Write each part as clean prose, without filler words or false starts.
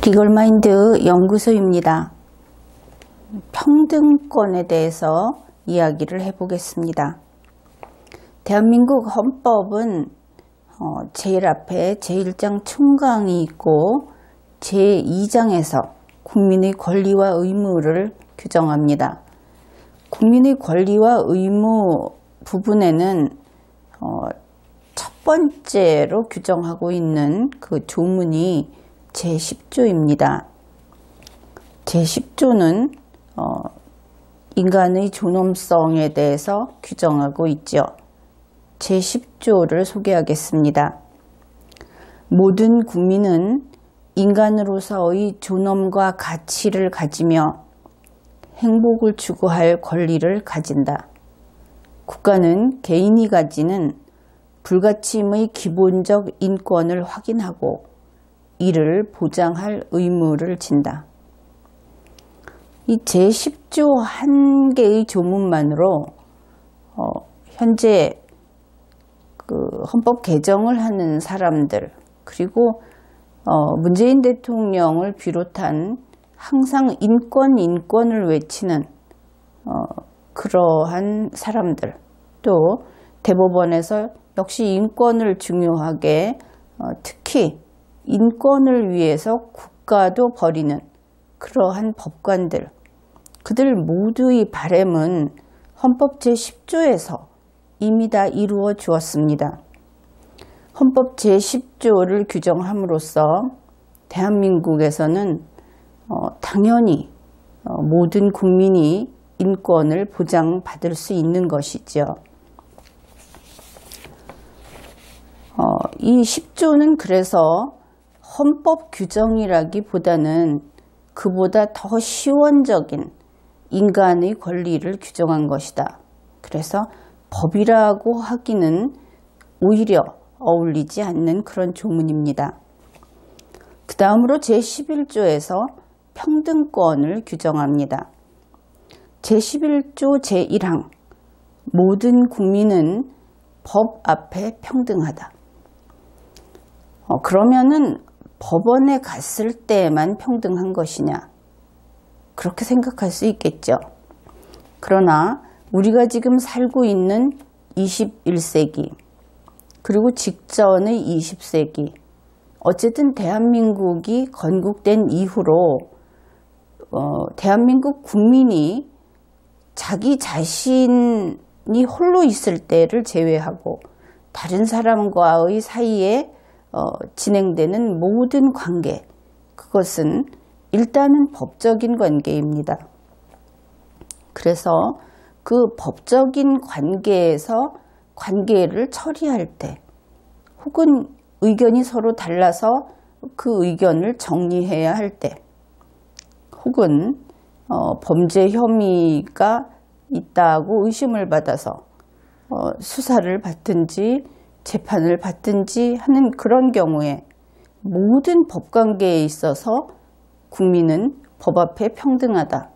리걸마인드 연구소입니다. 평등권에 대해서 이야기를 해보겠습니다. 대한민국 헌법은 제일 앞에 제1장 총강이 있고 제2장에서 국민의 권리와 의무를 규정합니다. 국민의 권리와 의무 부분에는 첫 번째로 규정하고 있는 그 조문이 제10조입니다. 제10조는 인간의 존엄성에 대해서 규정하고 있죠. 제10조를 소개하겠습니다. 모든 국민은 인간으로서의 존엄과 가치를 가지며 행복을 추구할 권리를 가진다. 국가는 개인이 가지는 불가침의 기본적 인권을 확인하고 이를 보장할 의무를 진다. 이 제10조 한 개의 조문만으로 현재 그 헌법 개정을 하는 사람들, 그리고 문재인 대통령을 비롯한 항상 인권을 외치는 그러한 사람들, 또 대법원에서 역시 인권을 중요하게 특히 인권을 위해서 국가도 버리는 그러한 법관들, 그들 모두의 바람은 헌법 제10조에서 이미 다 이루어 주었습니다. 헌법 제10조를 규정함으로써 대한민국에서는 당연히 모든 국민이 인권을 보장받을 수 있는 것이죠. 이 10조는 그래서 헌법 규정이라기보다는 그보다 더 시원적인 인간의 권리를 규정한 것이다. 그래서 법이라고 하기는 오히려 어울리지 않는 그런 조문입니다. 그 다음으로 제11조에서 평등권을 규정합니다. 제11조 제1항 모든 국민은 법 앞에 평등하다. 그러면은 법원에 갔을 때만 평등한 것이냐? 그렇게 생각할 수 있겠죠. 그러나 우리가 지금 살고 있는 21세기, 그리고 직전의 20세기, 어쨌든 대한민국이 건국된 이후로 대한민국 국민이 자기 자신이 홀로 있을 때를 제외하고 다른 사람과의 사이에 진행되는 모든 관계, 그것은 일단은 법적인 관계입니다. 그래서 그 법적인 관계에서 관계를 처리할 때, 혹은 의견이 서로 달라서 그 의견을 정리해야 할 때, 혹은 범죄 혐의가 있다고 의심을 받아서 수사를 받든지 재판을 받든지 하는 그런 경우에 모든 법관계에 있어서 국민은 법 앞에 평등하다.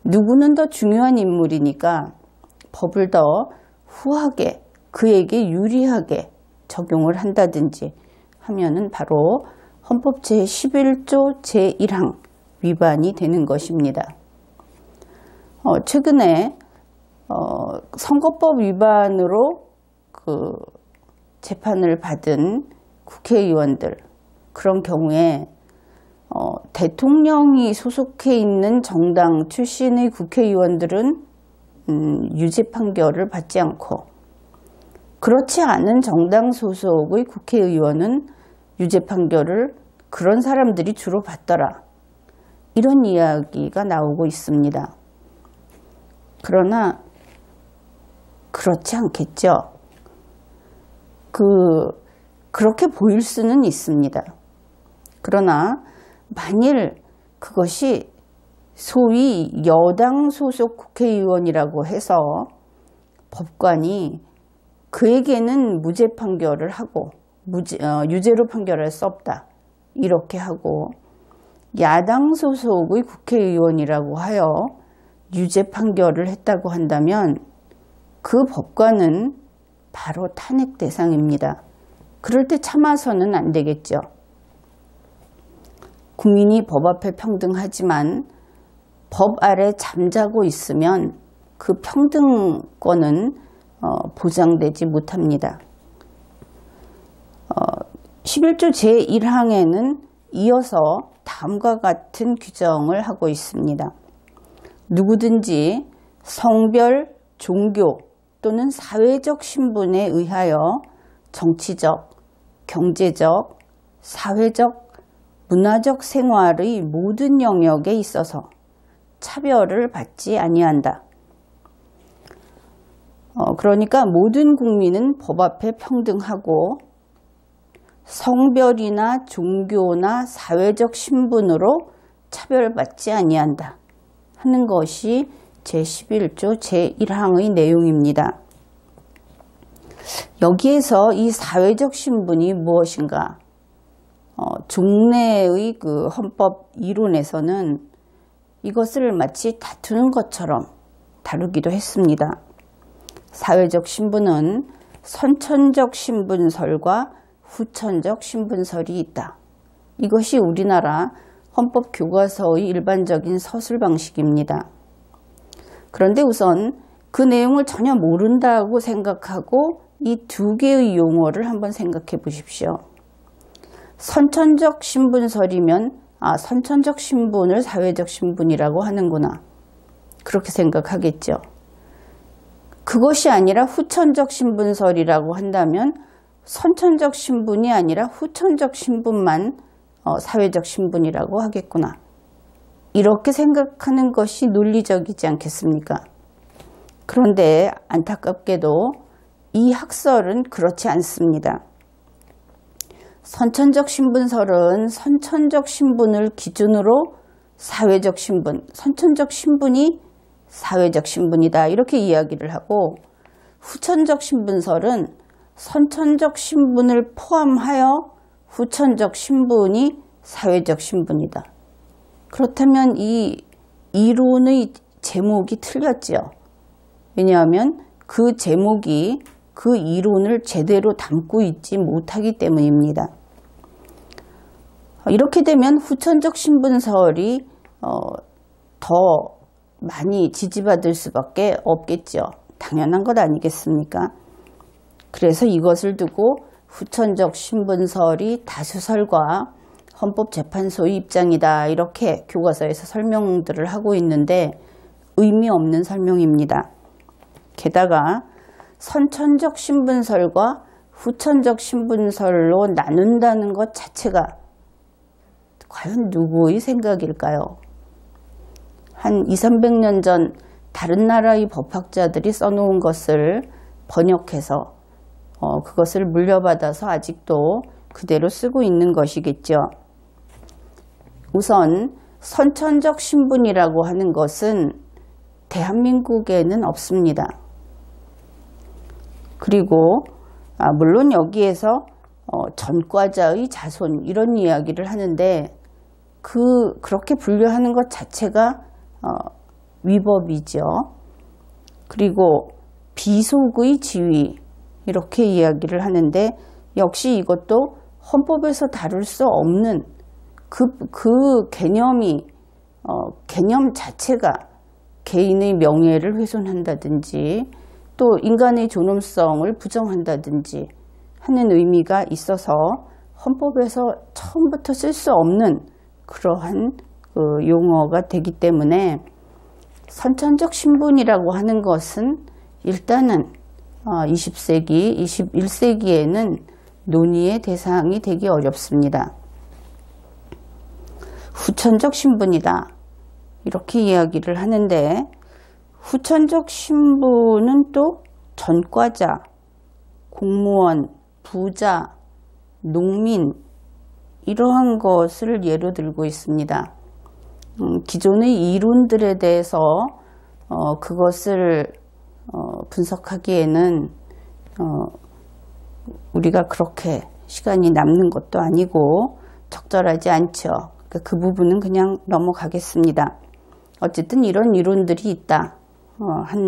누구는 더 중요한 인물이니까 법을 더 후하게, 그에게 유리하게 적용을 한다든지 하면은 바로 헌법 제11조 제1항 위반이 되는 것입니다. 최근에 선거법 위반으로 재판을 받은 국회의원들, 그런 경우에 대통령이 소속해 있는 정당 출신의 국회의원들은 유죄 판결을 받지 않고, 그렇지 않은 정당 소속의 국회의원은 유죄 판결을 그런 사람들이 주로 받더라. 이런 이야기가 나오고 있습니다. 그러나 그렇지 않겠죠. 그렇게 보일 수는 있습니다. 그러나 만일 그것이 소위 여당 소속 국회의원이라고 해서 법관이 그에게는 무죄 판결을 하고 유죄로 판결할 수 없다, 이렇게 하고, 야당 소속의 국회의원이라고 하여 유죄 판결을 했다고 한다면 그 법관은 바로 탄핵 대상입니다. 그럴 때 참아서는 안 되겠죠. 국민이 법 앞에 평등하지만 법 아래 잠자고 있으면 그 평등권은 보장되지 못합니다. 11조 제1항에는 이어서 다음과 같은 규정을 하고 있습니다. 누구든지 성별, 종교 또는 사회적 신분에 의하여 정치적, 경제적, 사회적, 문화적 생활의 모든 영역에 있어서 차별을 받지 아니한다. 그러니까 모든 국민은 법 앞에 평등하고 성별이나 종교나 사회적 신분으로 차별받지 아니한다 하는 것이 제11조 제1항의 내용입니다. 여기에서 이 사회적 신분이 무엇인가? 종래의 그 헌법 이론에서는 이것을 마치 다투는 것처럼 다루기도 했습니다. 사회적 신분은 선천적 신분설과 후천적 신분설이 있다. 이것이 우리나라 헌법 교과서의 일반적인 서술 방식입니다. 그런데 우선 그 내용을 전혀 모른다고 생각하고 이 두 개의 용어를 한번 생각해 보십시오. 선천적 신분설이면 선천적 신분을 사회적 신분이라고 하는구나. 그렇게 생각하겠죠. 그것이 아니라 후천적 신분설이라고 한다면 선천적 신분이 아니라 후천적 신분만 사회적 신분이라고 하겠구나. 이렇게 생각하는 것이 논리적이지 않겠습니까? 그런데 안타깝게도 이 학설은 그렇지 않습니다. 선천적 신분설은 선천적 신분을 기준으로 사회적 신분, 선천적 신분이 사회적 신분이다 이렇게 이야기를 하고, 후천적 신분설은 선천적 신분을 포함하여 후천적 신분이 사회적 신분이다. 그렇다면 이 이론의 제목이 틀렸지요. 왜냐하면 그 제목이 그 이론을 제대로 담고 있지 못하기 때문입니다. 이렇게 되면 후천적 신분설이 더 많이 지지받을 수밖에 없겠죠. 당연한 것 아니겠습니까? 그래서 이것을 두고 후천적 신분설이 다수설과 헌법재판소의 입장이다 이렇게 교과서에서 설명들을 하고 있는데 의미 없는 설명입니다. 게다가 선천적 신분설과 후천적 신분설로 나눈다는 것 자체가 과연 누구의 생각일까요? 한 200~300년 전 다른 나라의 법학자들이 써놓은 것을 번역해서 그것을 물려받아서 아직도 그대로 쓰고 있는 것이겠죠. 우선 선천적 신분이라고 하는 것은 대한민국에는 없습니다. 그리고 물론 여기에서 전과자의 자손 이런 이야기를 하는데 그렇게 분류하는 것 자체가 위법이죠. 그리고 비속의 지위 이렇게 이야기를 하는데 역시 이것도 헌법에서 다룰 수 없는 그 개념이 개념 자체가 개인의 명예를 훼손한다든지 또 인간의 존엄성을 부정한다든지 하는 의미가 있어서 헌법에서 처음부터 쓸 수 없는 그러한 용어가 되기 때문에 선천적 신분이라고 하는 것은 일단은 20세기, 21세기에는 논의의 대상이 되기 어렵습니다. 후천적 신분이다 이렇게 이야기를 하는데 후천적 신분은 또 전과자, 공무원, 부자, 농민 이러한 것을 예로 들고 있습니다. 기존의 이론들에 대해서 그것을 분석하기에는 우리가 그렇게 시간이 남는 것도 아니고 적절하지 않죠. 그 부분은 그냥 넘어가겠습니다. 어쨌든 이런 이론들이 있다.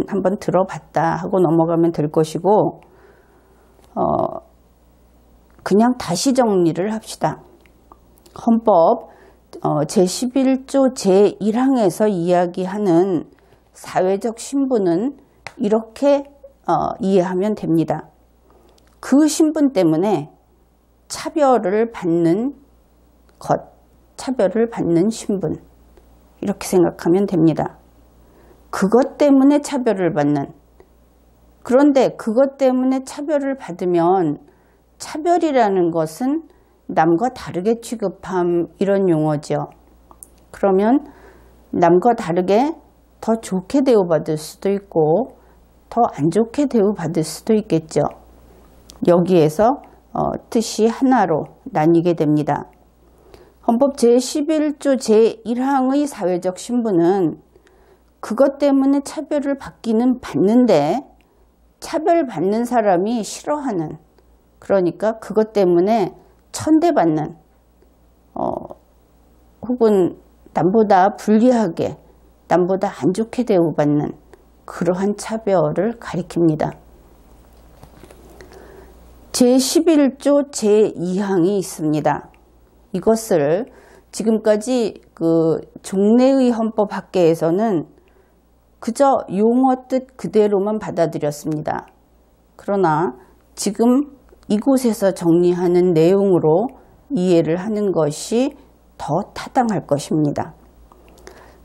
한번 들어봤다 하고 넘어가면 될 것이고 그냥 다시 정리를 합시다. 헌법 제11조 제1항에서 이야기하는 사회적 신분은 이렇게 이해하면 됩니다. 그 신분 때문에 차별을 받는 것, 차별을 받는 신분, 이렇게 생각하면 됩니다. 그것 때문에 차별을 받는, 그런데 그것 때문에 차별을 받으면 차별이라는 것은 남과 다르게 취급함, 이런 용어죠. 그러면 남과 다르게 더 좋게 대우받을 수도 있고 더 안 좋게 대우받을 수도 있겠죠. 여기에서 뜻이 하나로 나뉘게 됩니다. 헌법 제11조 제1항의 사회적 신분은 그것 때문에 차별을 받기는 받는데 차별받는 사람이 싫어하는, 그러니까 그것 때문에 천대받는 혹은 남보다 불리하게, 남보다 안 좋게 대우받는 그러한 차별을 가리킵니다. 제11조 제2항이 있습니다. 이것을 지금까지 종래의 헌법학계에서는 그저 용어 뜻 그대로만 받아들였습니다. 그러나 지금 이곳에서 정리하는 내용으로 이해를 하는 것이 더 타당할 것입니다.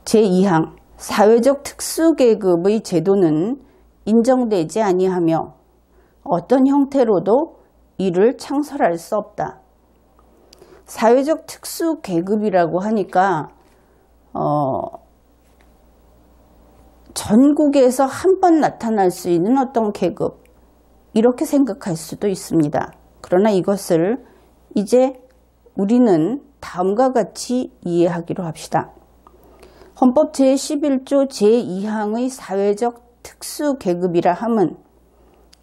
제2항 사회적 특수계급의 제도는 인정되지 아니하며 어떤 형태로도 이를 창설할 수 없다. 사회적 특수계급이라고 하니까 전국에서 한 번 나타날 수 있는 어떤 계급, 이렇게 생각할 수도 있습니다. 그러나 이것을 이제 우리는 다음과 같이 이해하기로 합시다. 헌법 제11조 제2항의 사회적 특수계급이라 함은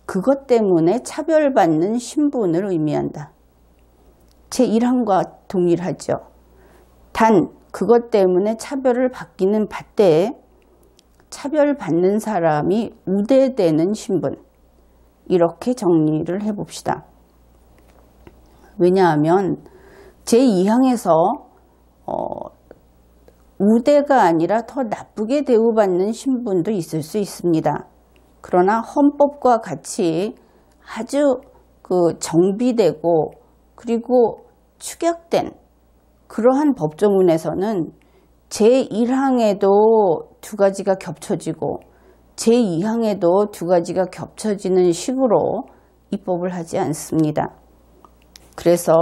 그것 때문에 차별받는 신분을 의미한다. 제1항과 동일하죠. 단 그것 때문에 차별을 받기는 받되 차별받는 사람이 우대되는 신분, 이렇게 정리를 해봅시다. 왜냐하면 제2항에서 우대가 아니라 더 나쁘게 대우받는 신분도 있을 수 있습니다. 그러나 헌법과 같이 아주 정비되고 그리고 축약된 그러한 법조문에서는 제1항에도 두 가지가 겹쳐지고 제2항에도 두 가지가 겹쳐지는 식으로 입법을 하지 않습니다. 그래서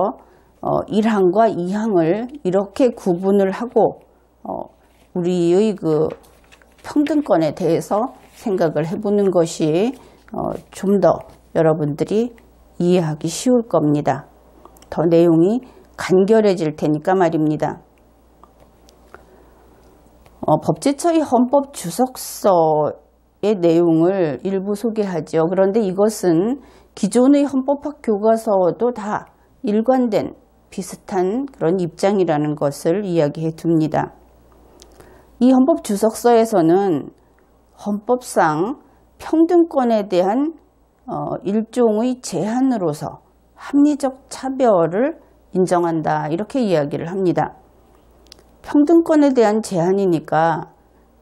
1항과 2항을 이렇게 구분을 하고 우리의 평등권에 대해서 생각을 해보는 것이 좀 더 여러분들이 이해하기 쉬울 겁니다. 더 내용이 간결해질 테니까 말입니다. 법제처의 헌법 주석서의 내용을 일부 소개하죠. 그런데 이것은 기존의 헌법학 교과서도 다 일관된 비슷한 그런 입장이라는 것을 이야기해 둡니다. 이 헌법 주석서에서는 헌법상 평등권에 대한 일종의 제한으로서 합리적 차별을 인정한다, 이렇게 이야기를 합니다. 평등권에 대한 제한이니까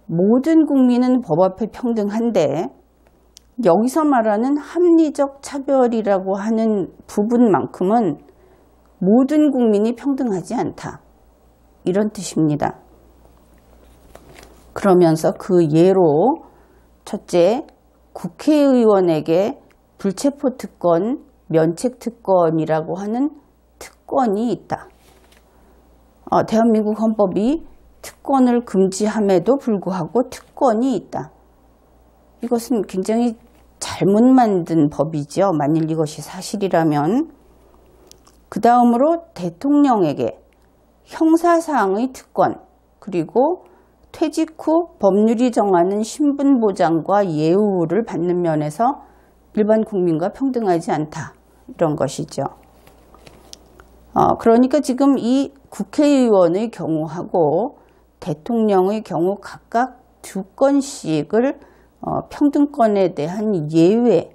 모든 국민은 법 앞에 평등한데 여기서 말하는 합리적 차별이라고 하는 부분만큼은 모든 국민이 평등하지 않다, 이런 뜻입니다. 그러면서 그 예로 첫째, 국회의원에게 불체포특권, 면책특권이라고 하는 특권이 있다. 대한민국 헌법이 특권을 금지함에도 불구하고 특권이 있다. 이것은 굉장히 잘못 만든 법이죠. 만일 이것이 사실이라면. 그 다음으로 대통령에게 형사사항의 특권, 그리고 퇴직 후 법률이 정하는 신분보장과 예우를 받는 면에서 일반 국민과 평등하지 않다, 이런 것이죠. 그러니까 지금 이 국회의원의 경우하고 대통령의 경우 각각 2건씩을 평등권에 대한 예외,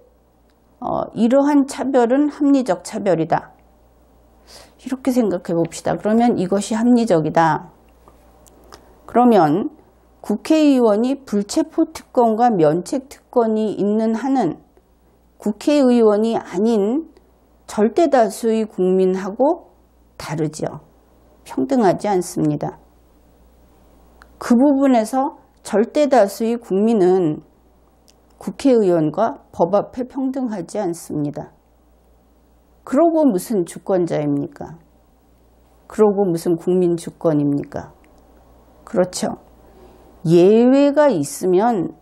이러한 차별은 합리적 차별이다, 이렇게 생각해 봅시다. 그러면 이것이 합리적이다. 그러면 국회의원이 불체포 특권과 면책 특권이 있는 한은 국회의원이 아닌 절대 다수의 국민하고 다르죠. 평등하지 않습니다. 그 부분에서 절대 다수의 국민은 국회의원과 법 앞에 평등하지 않습니다. 그러고 무슨 주권자입니까? 그러고 무슨 국민 주권입니까? 그렇죠. 예외가 있으면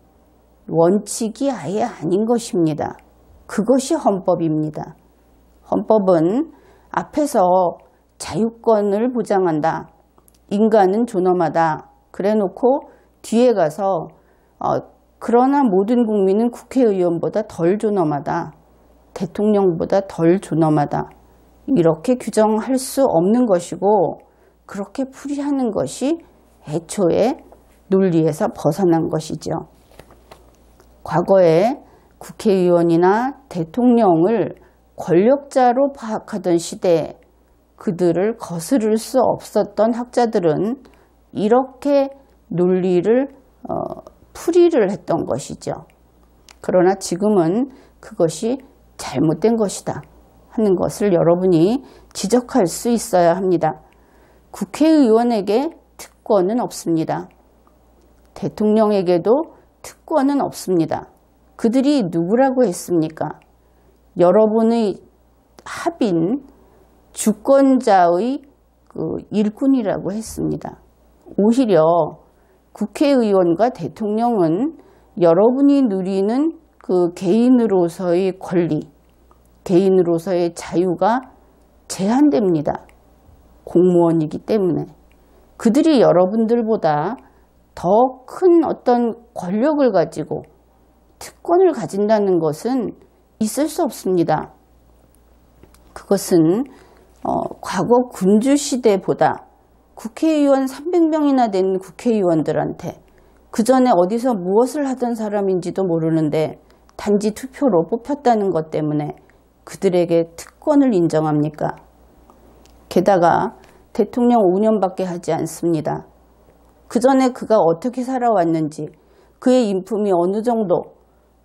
원칙이 아예 아닌 것입니다. 그것이 헌법입니다. 헌법은 앞에서 자유권을 보장한다. 인간은 존엄하다. 그래놓고 뒤에 가서 그러나 모든 국민은 국회의원보다 덜 존엄하다. 대통령보다 덜 존엄하다. 이렇게 규정할 수 없는 것이고 그렇게 풀이하는 것이 애초에 논리에서 벗어난 것이죠. 과거에 국회의원이나 대통령을 권력자로 파악하던 시대에 그들을 거스를 수 없었던 학자들은 이렇게 논리를 풀이를 했던 것이죠. 그러나 지금은 그것이 잘못된 것이다 하는 것을 여러분이 지적할 수 있어야 합니다. 국회의원에게 특권은 없습니다. 대통령에게도 특권은 없습니다. 그들이 누구라고 했습니까? 여러분의 합인 주권자의 일꾼이라고 했습니다. 오히려 국회의원과 대통령은 여러분이 누리는 그 개인으로서의 권리, 개인으로서의 자유가 제한됩니다. 공무원이기 때문에. 그들이 여러분들보다 더 큰 어떤 권력을 가지고 특권을 가진다는 것은 있을 수 없습니다. 그것은 과거 군주시대보다 국회의원 300명이나 된 국회의원들한테 그 전에 어디서 무엇을 하던 사람인지도 모르는데 단지 투표로 뽑혔다는 것 때문에 그들에게 특권을 인정합니까? 게다가 대통령 5년밖에 하지 않습니다. 그 전에 그가 어떻게 살아왔는지, 그의 인품이 어느 정도,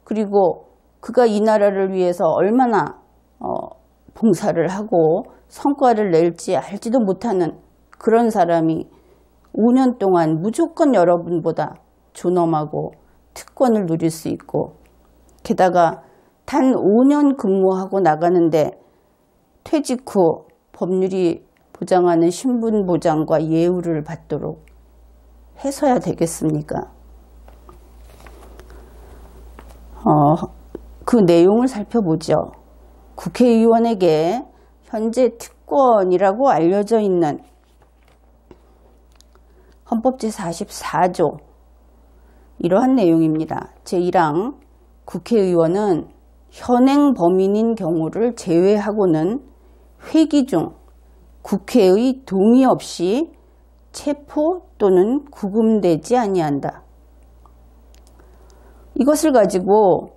그리고 그가 이 나라를 위해서 얼마나 봉사를 하고 성과를 낼지 알지도 못하는 그런 사람이 5년 동안 무조건 여러분보다 존엄하고 특권을 누릴 수 있고, 게다가 단 5년 근무하고 나가는데 퇴직 후 법률이 보장하는 신분 보장과 예우를 받도록 해서야 되겠습니까? 그 내용을 살펴보죠. 국회의원에게 현재 특권이라고 알려져 있는 헌법 제44조 이러한 내용입니다. 제1항 국회의원은 현행 범인인 경우를 제외하고는 회기 중 국회의 동의 없이 체포 또는 구금되지 아니한다. 이것을 가지고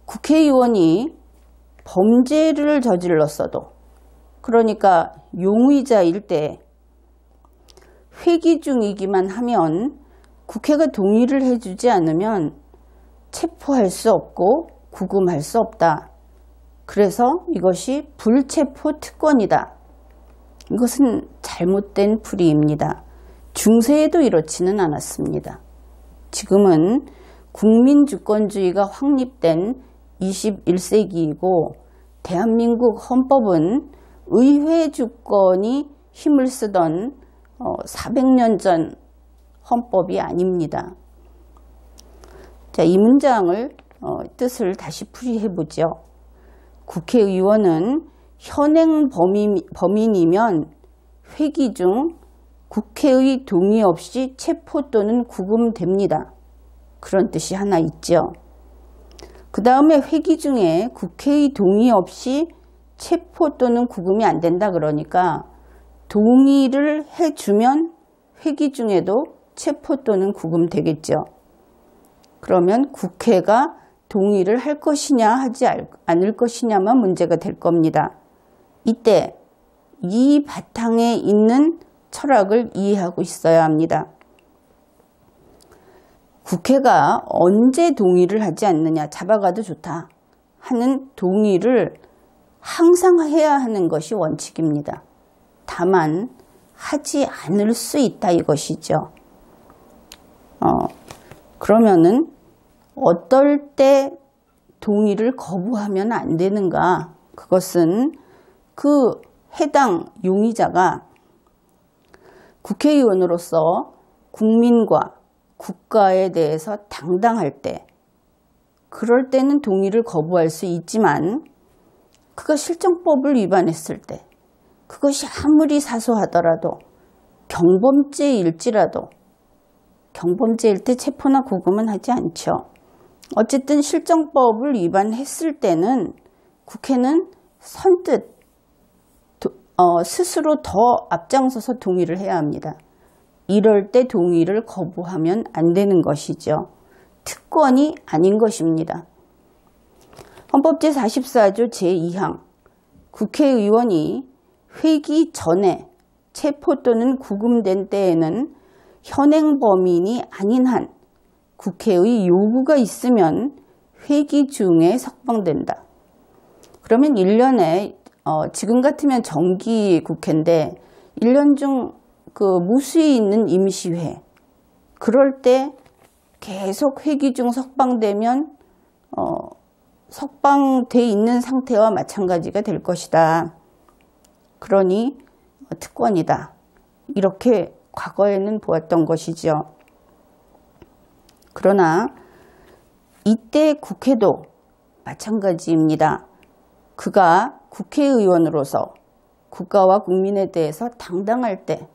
국회의원이 범죄를 저질렀어도, 그러니까 용의자일 때 회기 중이기만 하면 국회가 동의를 해주지 않으면 체포할 수 없고 구금할 수 없다. 그래서 이것이 불체포 특권이다. 이것은 잘못된 풀이입니다. 중세에도 이렇지는 않았습니다. 지금은 국민주권주의가 확립된 21세기이고 대한민국 헌법은 의회 주권이 힘을 쓰던 400년 전 헌법이 아닙니다. 자, 이 문장을 뜻을 다시 풀이해보죠. 국회의원은 현행 범인이면 회기 중 국회의 동의 없이 체포 또는 구금됩니다. 그런 뜻이 하나 있죠. 그 다음에 회기 중에 국회의 동의 없이 체포 또는 구금이 안 된다 그러니까 동의를 해주면 회기 중에도 체포 또는 구금 되겠죠. 그러면 국회가 동의를 할 것이냐 하지 않을 것이냐만 문제가 될 겁니다. 이때 이 바탕에 있는 철학을 이해하고 있어야 합니다. 국회가 언제 동의를 하지 않느냐, 잡아가도 좋다 하는 동의를 항상 해야 하는 것이 원칙입니다. 다만 하지 않을 수 있다 이것이죠. 그러면은 어떨 때 동의를 거부하면 안 되는가? 그것은 그 해당 용의자가 국회의원으로서 국민과 국가에 대해서 당당할 때, 그럴 때는 동의를 거부할 수 있지만 그가 실정법을 위반했을 때, 그것이 아무리 사소하더라도 경범죄일지라도, 경범죄일 때 체포나 구금은 하지 않죠. 어쨌든 실정법을 위반했을 때는 국회는 선뜻 스스로 더 앞장서서 동의를 해야 합니다. 이럴 때 동의를 거부하면 안 되는 것이죠. 특권이 아닌 것입니다. 헌법 제44조 제2항 국회의원이 회기 전에 체포 또는 구금된 때에는 현행 범인이 아닌 한 국회의 요구가 있으면 회기 중에 석방된다. 그러면 1년에 지금 같으면 정기 국회인데 1년 중 그 무수히 있는 임시회, 그럴 때 계속 회기 중 석방되면 석방돼 있는 상태와 마찬가지가 될 것이다. 그러니 특권이다. 이렇게 과거에는 보았던 것이죠. 그러나 이때 국회도 마찬가지입니다. 그가 국회의원으로서 국가와 국민에 대해서 당당할 때,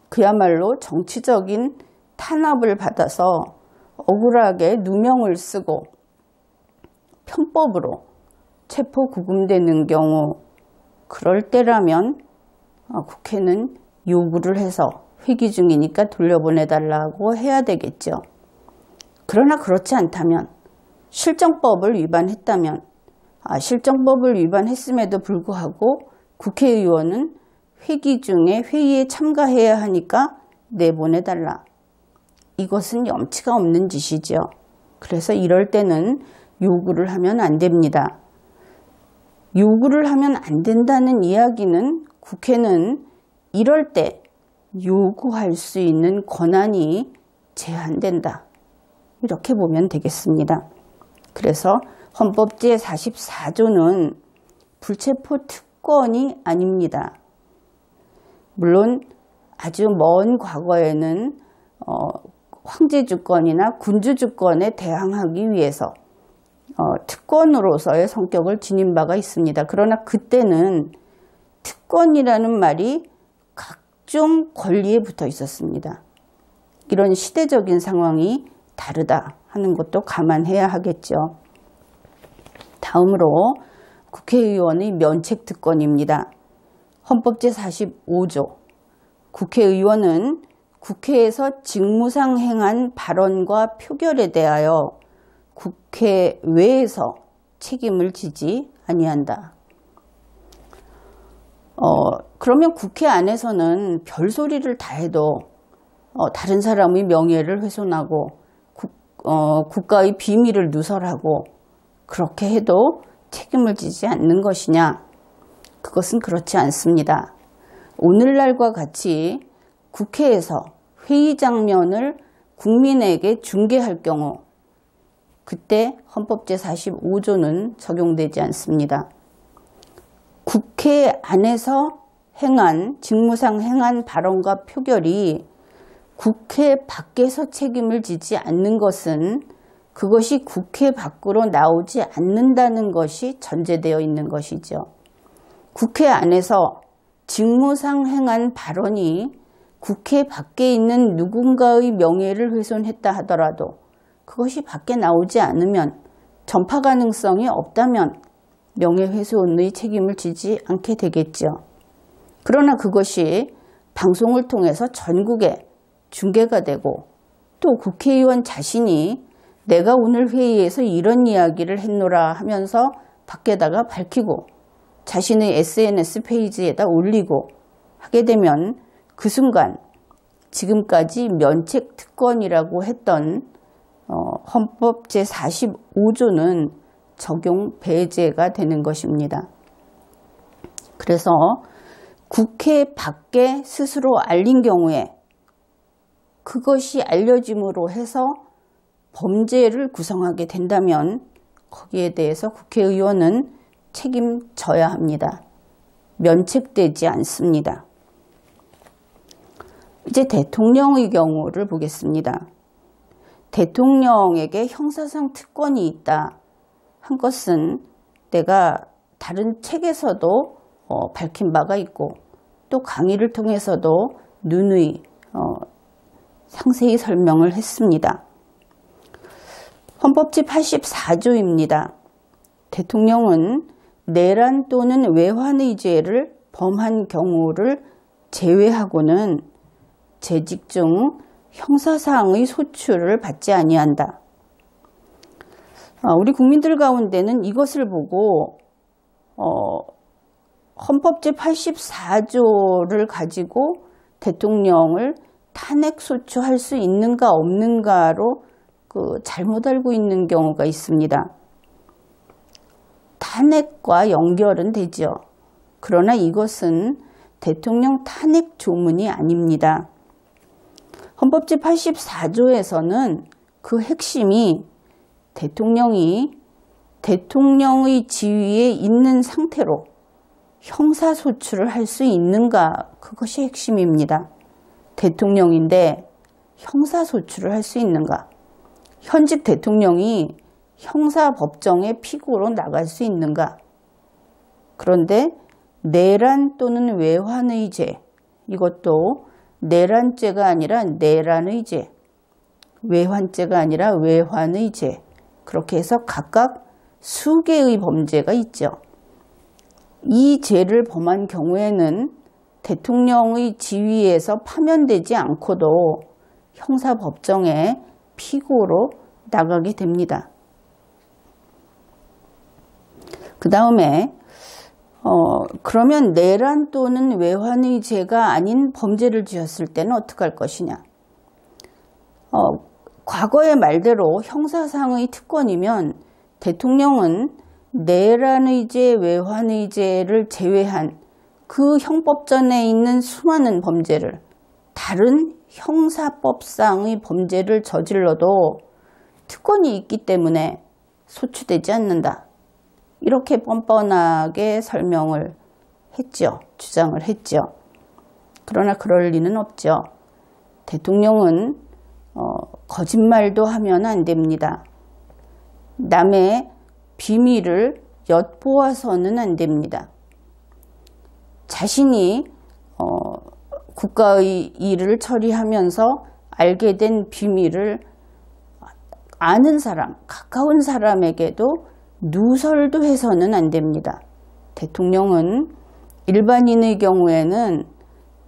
그야말로 정치적인 탄압을 받아서 억울하게 누명을 쓰고 편법으로 체포 구금되는 경우, 그럴 때라면 국회는 요구를 해서 회기 중이니까 돌려보내달라고 해야 되겠죠. 그러나 그렇지 않다면, 실정법을 위반했다면, 실정법을 위반했음에도 불구하고 국회의원은 회기 중에 회의에 참가해야 하니까 내보내달라. 이것은 염치가 없는 짓이죠. 그래서 이럴 때는 요구를 하면 안 됩니다. 요구를 하면 안 된다는 이야기는 국회는 이럴 때 요구할 수 있는 권한이 제한된다. 이렇게 보면 되겠습니다. 그래서 헌법 제44조는 불체포 특권이 아닙니다. 물론 아주 먼 과거에는 황제주권이나 군주주권에 대항하기 위해서 특권으로서의 성격을 지닌 바가 있습니다. 그러나 그때는 특권이라는 말이 각종 권리에 붙어 있었습니다. 이런 시대적인 상황이 다르다 하는 것도 감안해야 하겠죠. 다음으로 국회의원의 면책특권입니다. 헌법 제45조 국회의원은 국회에서 직무상 행한 발언과 표결에 대하여 국회 외에서 책임을 지지 아니한다. 그러면 국회 안에서는 별소리를 다 해도 다른 사람의 명예를 훼손하고 국가의 비밀을 누설하고 그렇게 해도 책임을 지지 않는 것이냐? 그것은 그렇지 않습니다. 오늘날과 같이 국회에서 회의 장면을 국민에게 중계할 경우, 그때 헌법 제45조는 적용되지 않습니다. 국회 안에서 행한, 직무상 행한 발언과 표결이 국회 밖에서 책임을 지지 않는 것은 그것이 국회 밖으로 나오지 않는다는 것이 전제되어 있는 것이죠. 국회 안에서 직무상 행한 발언이 국회 밖에 있는 누군가의 명예를 훼손했다 하더라도 그것이 밖에 나오지 않으면, 전파 가능성이 없다면 명예훼손의 책임을 지지 않게 되겠죠. 그러나 그것이 방송을 통해서 전국에 중계가 되고 또 국회의원 자신이 내가 오늘 회의에서 이런 이야기를 했노라 하면서 밖에다가 밝히고 자신의 SNS 페이지에다 올리고 하게 되면 그 순간 지금까지 면책 특권이라고 했던 헌법 제45조는 적용 배제가 되는 것입니다. 그래서 국회 밖에 스스로 알린 경우에 그것이 알려짐으로 해서 범죄를 구성하게 된다면 거기에 대해서 국회의원은 책임져야 합니다. 면책되지 않습니다. 이제 대통령의 경우를 보겠습니다. 대통령에게 형사상 특권이 있다 한 것은 내가 다른 책에서도 밝힌 바가 있고 또 강의를 통해서도 누누이 상세히 설명을 했습니다. 헌법 제84조입니다. 대통령은 내란 또는 외환의 죄를 범한 경우를 제외하고는 재직 중 형사사항의 소출을 받지 아니한다. 우리 국민들 가운데는 이것을 보고 헌법 제84조를 가지고 대통령을 탄핵 소추할 수 있는가 없는가로 잘못 알고 있는 경우가 있습니다. 탄핵과 연결은 되죠. 그러나 이것은 대통령 탄핵 조문이 아닙니다. 헌법 제84조에서는 그 핵심이 대통령이 대통령의 지위에 있는 상태로 형사소추를 할 수 있는가, 그것이 핵심입니다. 대통령인데 형사소추를 할 수 있는가? 현직 대통령이 형사법정의 피고로 나갈 수 있는가? 그런데 내란 또는 외환의 죄, 이것도 내란죄가 아니라 내란의 죄, 외환죄가 아니라 외환의 죄, 그렇게 해서 각각 수개의 범죄가 있죠. 이 죄를 범한 경우에는 대통령의 지위에서 파면되지 않고도 형사법정에 피고로 나가게 됩니다. 그 다음에 그러면 내란 또는 외환의 죄가 아닌 범죄를 지었을 때는 어떻게 할 것이냐. 과거의 말대로 형사상의 특권이면 대통령은 내란의 죄, 외환의 죄를 제외한 그 형법전에 있는 수많은 범죄를, 다른 형사법상의 범죄를 저질러도 특권이 있기 때문에 소추되지 않는다. 이렇게 뻔뻔하게 설명을 했죠. 주장을 했죠. 그러나 그럴 리는 없죠. 대통령은 거짓말도 하면 안 됩니다. 남의 비밀을 엿보아서는 안 됩니다. 자신이 국가의 일을 처리하면서 알게 된 비밀을 아는 사람, 가까운 사람에게도 누설도 해서는 안 됩니다. 대통령은 일반인의 경우에는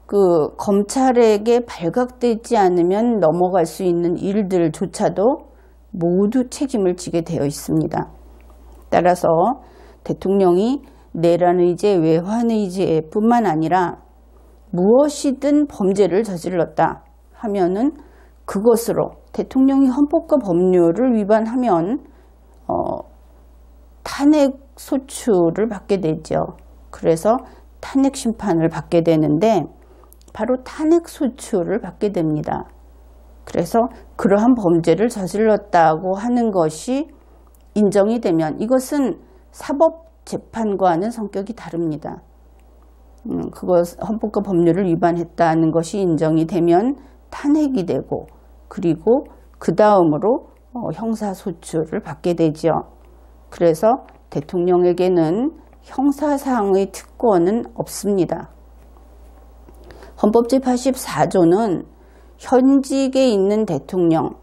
그 검찰에게 발각되지 않으면 넘어갈 수 있는 일들조차도 모두 책임을 지게 되어 있습니다. 따라서 대통령이 내란의제, 외환의제뿐만 아니라 무엇이든 범죄를 저질렀다 하면은 그것으로 대통령이 헌법과 법률을 위반하면 탄핵 소추를 받게 되죠. 그래서 탄핵 심판을 받게 되는데 바로 탄핵 소추를 받게 됩니다. 그래서 그러한 범죄를 저질렀다고 하는 것이 인정이 되면 이것은 사법재판과는 성격이 다릅니다. 그것 헌법과 법률을 위반했다는 것이 인정이 되면 탄핵이 되고 그리고 그 다음으로 형사소추를 받게 되죠. 그래서 대통령에게는 형사상의 특권은 없습니다. 헌법 제84조는 현직에 있는 대통령의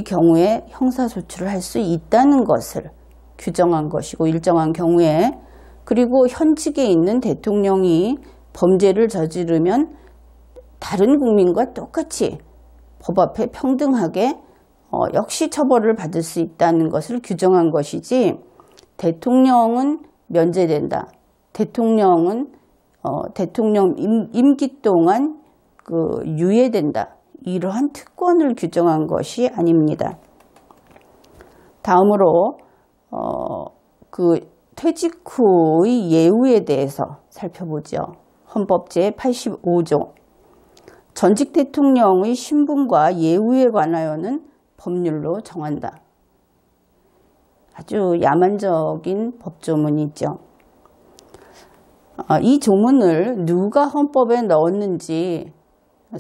경우에 형사소추를 할 수 있다는 것을 규정한 것이고, 일정한 경우에, 그리고 현직에 있는 대통령이 범죄를 저지르면 다른 국민과 똑같이 법 앞에 평등하게 역시 처벌을 받을 수 있다는 것을 규정한 것이지, 대통령은 면제된다, 대통령은 대통령 임기 동안 유예된다. 이러한 특권을 규정한 것이 아닙니다. 다음으로 퇴직 후의 예우에 대해서 살펴보죠. 헌법 제85조 전직 대통령의 신분과 예우에 관하여는 법률로 정한다. 아주 야만적인 법조문이죠. 이 조문을 누가 헌법에 넣었는지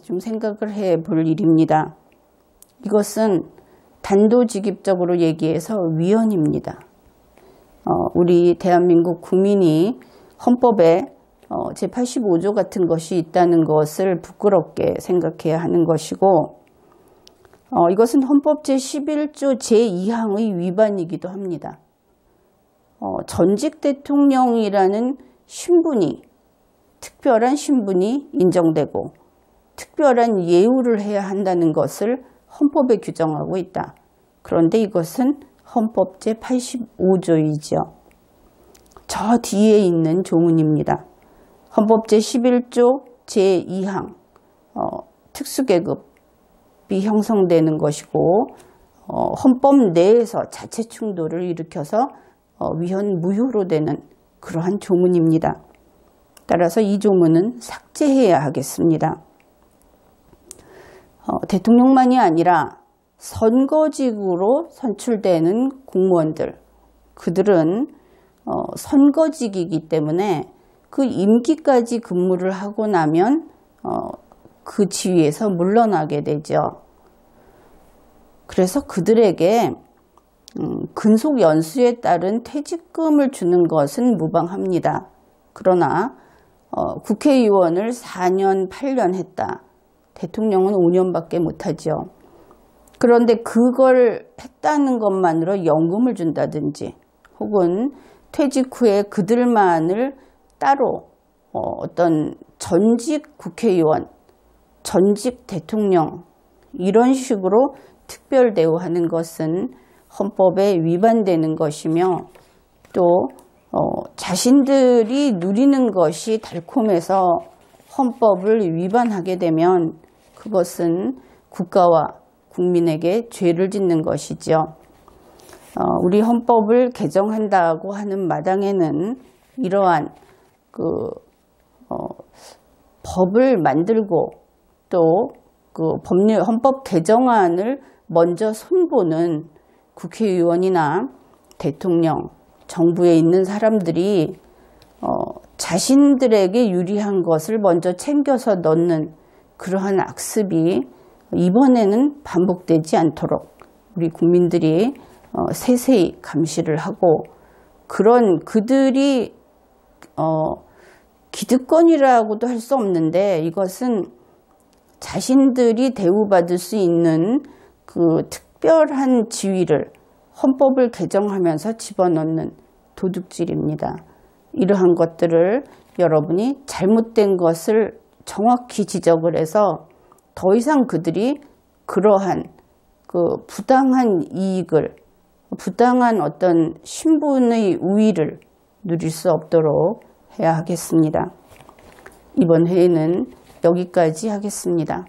좀 생각을 해볼 일입니다. 이것은 단도직입적으로 얘기해서 위헌입니다. 우리 대한민국 국민이 헌법에 제85조 같은 것이 있다는 것을 부끄럽게 생각해야 하는 것이고, 이것은 헌법 제11조 제2항의 위반이기도 합니다. 전직 대통령이라는 신분이, 특별한 신분이 인정되고 특별한 예우를 해야 한다는 것을 헌법에 규정하고 있다. 그런데 이것은 헌법 제85조이죠. 저 뒤에 있는 조문입니다. 헌법 제11조 제2항 특수계급이 형성되는 것이고 헌법 내에서 자체 충돌을 일으켜서 위헌 무효로 되는 그러한 조문입니다. 따라서 이 조문은 삭제해야 하겠습니다. 대통령만이 아니라 선거직으로 선출되는 공무원들, 그들은 선거직이기 때문에 그 임기까지 근무를 하고 나면 그 지위에서 물러나게 되죠. 그래서 그들에게 근속 연수에 따른 퇴직금을 주는 것은 무방합니다. 그러나 국회의원을 4년, 8년 했다. 대통령은 5년밖에 못하죠. 그런데 그걸 했다는 것만으로 연금을 준다든지 혹은 퇴직 후에 그들만을 따로 어떤 전직 국회의원, 전직 대통령 이런 식으로 특별 대우하는 것은 헌법에 위반되는 것이며 또 자신들이 누리는 것이 달콤해서 헌법을 위반하게 되면 그것은 국가와 국민에게 죄를 짓는 것이죠. 우리 헌법을 개정한다고 하는 마당에는 이러한 법을 만들고 또 헌법 개정안을 먼저 손보는 국회의원이나 대통령, 정부에 있는 사람들이 자신들에게 유리한 것을 먼저 챙겨서 넣는 그러한 악습이 이번에는 반복되지 않도록 우리 국민들이 세세히 감시를 하고 그런 그들이 기득권이라고도 할 수 없는데 이것은 자신들이 대우받을 수 있는 그 특별한 지위를 헌법을 개정하면서 집어넣는 도둑질입니다. 이러한 것들을 여러분이 잘못된 것을 정확히 지적을 해서 더 이상 그들이 그러한 부당한 이익을, 부당한 어떤 신분의 우위를 누릴 수 없도록 해야 하겠습니다. 이번 회의는 여기까지 하겠습니다.